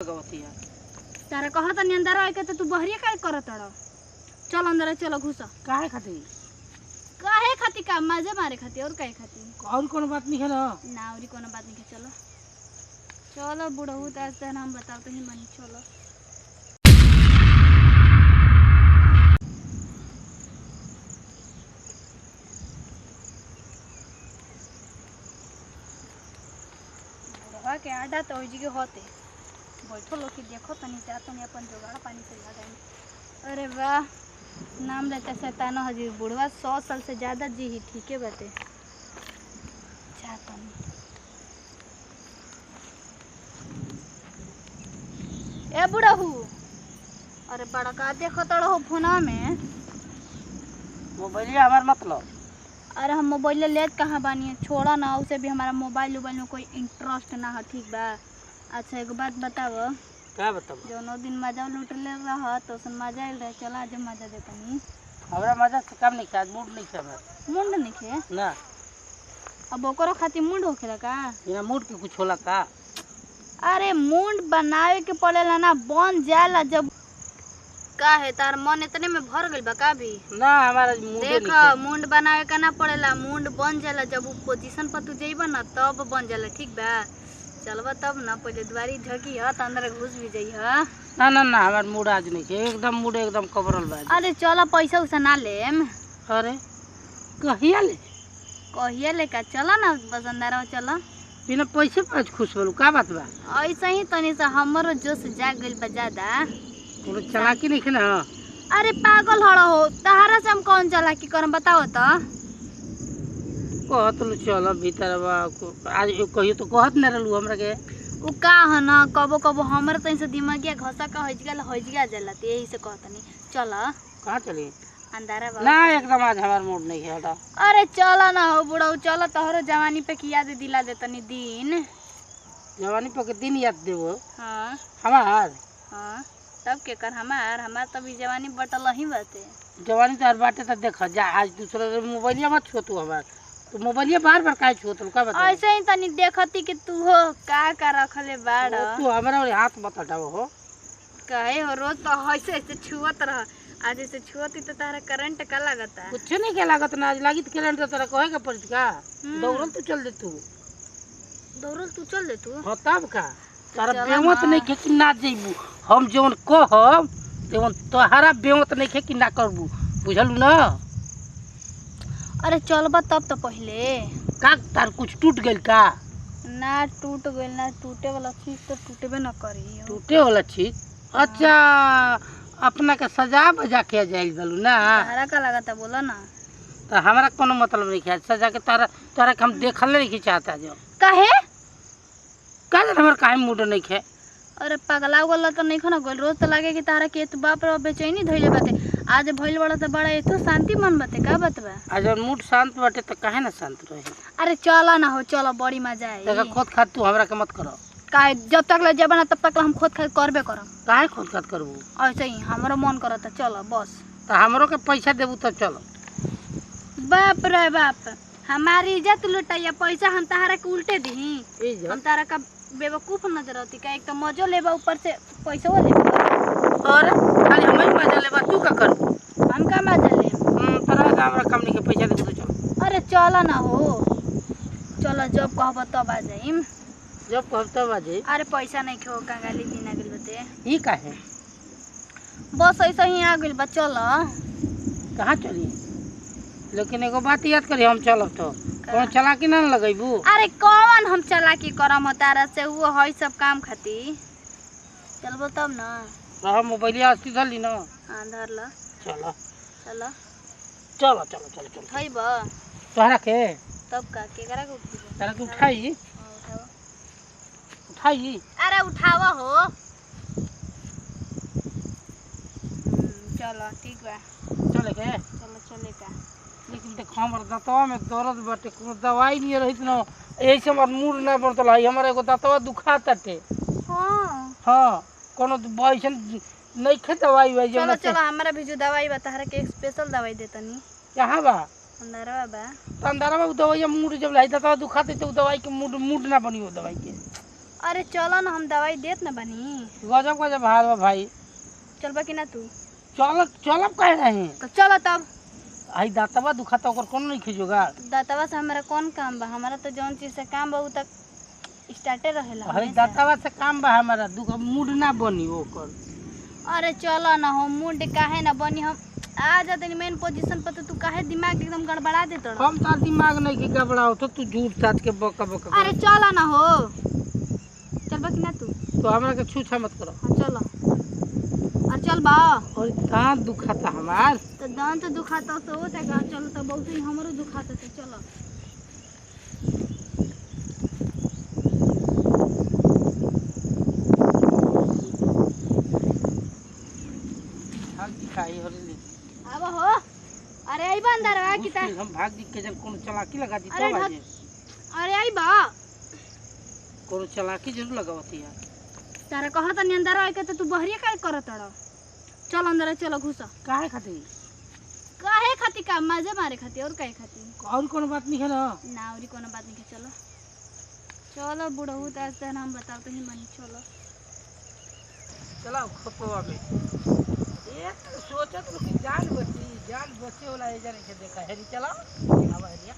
भगवती है तारा कहा तनी अंदर आके तो तू बहरिया काहे करत अड़। चल अंदर चलो घुस। काहे खातिर? काहे खाती का मजे मारे खाती और काहे खाती और कोनो बात नहीं है ना? ना और कोनो बात नहीं के। चलो चलो बुढ़ऊ तो आज तक हम बताओ तो ही मनी। चलो बुढ़वा के आडा तो जी के होते बैठो लोग के देखो तनी जा तनी अपन जोगाड़ पानी से लगाई। अरे वाह नाम लेते सैतानो हजी बुढ़वा 100 साल से ज्यादा जी ही ठीक है बाते। जा तनी ए बुढ़ऊ अरे बड़ा का देखो तड़ो फोना में मोबाइल हमार मतलब। अरे हम मोबाइल लेत कहाँ बानी छोड़ा ना उसे भी हमारा मोबाइल में कोई इंटरेस्ट ना है ठीक बा। अच्छा एक बात बताओ क्या बताओ? जो दिन मजा लूटले रह तो सन मजा आइल रहे। चला आज मजा देतनी। हमरा मजा से काम नहीं खाद मूड नहीं है हमरा। मुंड निखे ना अब ओकरो खातिर मुंड होखेला का? बिना मूड के कुछ होला का? अरे मुंड बनावे के पड़ेला ना बन जाला जब का है तार मन इतने में भर गइल बा का भी ना हमारा मूड देख नहीं मुंड बनावे का ना पड़ेला मुंड बन जाला जब वो पोजीशन पर तू जइबा ना तब बन जाला ठीक बा। चलबा तब ना पहले द्वारी झकी ह त अंदर घुस भी जई ह। ना ना ना हमार मूड आज नहीं है एकदम मूड एकदम कबरल बा। अरे चलो पैसा उसा ना लेम। अरे कहिया ले? कहिए ले का चला ना बस अंदर चला बिना पैसे पर खुश बोलू का बात बा? ऐसे ही तनी से हमरो जोश जाग गइल बा ज्यादा। कोनो चालाकी नहीं है ना? अरे पागल हड़ो हो तहारा से हम कौन चालाकी करम बताओ तो। कहत लो चलो भीतर बा आज कहियो तो कहत न रहलू हमरा के। उ का ह ना कबो कबो हमर तनी से दिमागिया घसा का हजगा जाला त यही से कहतनी चल कहाँ चली? अंदर बा। ना एकदम आज हमार मूड नहीं है हटा। अरे चला ना हो बुढ़ऊ चल तोहरो जवानी पे की याद दिला दे तनी दिन। जवानी पर के दिन याद देबो हाँ हमार? हाँ तब के कर हमार तभी जवानी बटल ही बाते। जवानी तो हर बाटे तो देख जा आज दूसरा मोबाइलिया मत छो तू हमार तो मोबाइलिया बार बार काहे छो तू का बता? ऐसे ही तनी देखती कि तू हो का रखले बाड़ तू हमरा और हाथ मत हटाओ हो। कहे हो रोज तो ऐसे ऐसे छुअत रह आज ऐसे छुअती तो तारा करंट का लगता। कुछ नहीं के लागत ना आज लागित करंट तो तेरा कहे के पड़त का? दौड़ल तू चल दे तू। दौड़ल तू चल दे तू। हां तब का तारा चला बेमत ना। नहीं के कि ना जइबू हम जोन कहब तेवन तोहरा बेमत नहीं के कि ना करबू बुझलू ना? अरे चलबा तब तो पहले का तार कुछ टूट गेल का? ना टूट गइल ना टूटे वाला चीज तो टूटबे ना करी। टूटे वाला चीज? अच्छा अपना के सजा बजा के जाइल दलू ना? तारा का लगता बोला ना? तो हमारा कोनो मतलब नहीं है सजा के तारा तारा के हम देखल नहीं चाहता जो काहे का हमार काहे मूड नहीं है। अरे पगला वाला तो नहीं खाना गोल रोज तो लगे कि तारा के तू बाप रे बेचैनी धइले बाते आज भइल बड़ा तो बड़ा एतो शांति मन बाते का बात बा? आज मूड शांत बाटे तो काहे ना शांत रही? अरे चला ना हो चलो बड़ी मजा आई। देखा खोद खाद तू हमरा के मत करो। काहे जब तक ले जबना तब तक हम खुद खाद करबे करम। काहे खोद खाद करबू? ऐसे ही हमरो मन करता चलो बस। तो हमरो के पैसा देबू तब चलो। बाप रे बाप हमारी इज्जत लुटाइया पैसा हम तारा के उल्टे दी हम तारा का बेवकूफ नजर आती का? एक तो मजो लेबा ऊपर से पैसा लेबा। और खाली हम ही मजा लेबा तू का करबू? हम का मजा ले तोरा हमरा कम नहीं के पैसा देबू तो चलो। अरे चला ना हो चलो जब कहब तब आ जाइम। जब कहब तब आ जाई। अरे पैसा नहीं खो कंगाली दिन आ गेल बते। ई काहे? बस ऐसे ही आ गेल बा चलो। कहाँ चली? लेकिन एगो बात याद करी हम चलब तो कोनो चालाकी ना लगैबू। अरे कौन हम चालाकी करम तारा से वो है सब काम खाती चलबो तब ना। हम मोबाइलिया अस्ती धली ना। हाँ धर ला चलो चलो चलो चलो चलो चलो थई बा तोहरा के तब का केकरा के उठी तारा के उठाई उठाई। अरे उठावा हो चलो ठीक बा चले के चलो चले का। लेकिन देख हमर दांतवा में दर्द बाटे कोनो दवाई नहीं रहित न यही से हमर मूड ना बनतल है। हमर एगो दांतवा दुखाताटे। हां हां कोनो वैसन नहीं खे दवाई भाई चलो चलो हमरा भी जो दवाई बता के स्पेशल दवाई देतनी। कहां बा? अंदरवा बा। तो अंदरवा दवाई मूड जब लाई दांतवा दुखाते तो दवाई के मूड ना बनी हो दवाई के। अरे चलो ना हम दवाई देत ना बनी। गजब गजब हाल बा भाई। चलबा कि ना तू? चलब कहे नहीं। तो चलो तब। आई दातवा दुखाता ओकर कौन नहीं खिजोगा। दातवा से हमारा कौन काम बा? हमारा तो जौन चीज से काम बा उ तक स्टार्टे रहेला हई हमेशा। दातवा से काम बा हमारा दुख मूड ना बनी ओकर। अरे चलो ना हो मूड काहे ना बनी हम आ जाते मेन पोजीशन पर। तो तू काहे दिमाग एकदम गड़बड़ा देत रह? हम तार दिमाग नहीं की गड़बड़ाओ तो तू झूठ साथ के बका बका। अरे चलो ना हो। चलबा कि ना तू? तो हमरा के छूछा मत करो। हाँ चलो। और चल बा। और दांत दुखाता हमार। तो दांत दुखाता तो होता का? चलो तो बहुत ही हमरो दुखाता तो चलो। भाग दिखाई हो रे। अब हो। अरे आई बा अंदर आ किता। हम भाग दी के जन कोनो चलाकी लगा दी अरे तो बाजे। अरे आई बा। कोनो चलाकी जरूर लगावती है। तारा कहत तनी अंदर आके के तो तू बहरिया काहे करत रह? चल अंदर चलो घुस। काहे खातिर? काहे खाती का? मजे मारे खाती और काहे खाती? और कोनो बात नहीं है ना। ना और कोनो बात नहीं के चलो। चलो बुढ़ऊ तो आज हम बताओ तो ही मनी चलो। चला खपवा में एक सोचत रहो कि जान बचे वाला एजर के देखा हेरी चला। अब हेरिया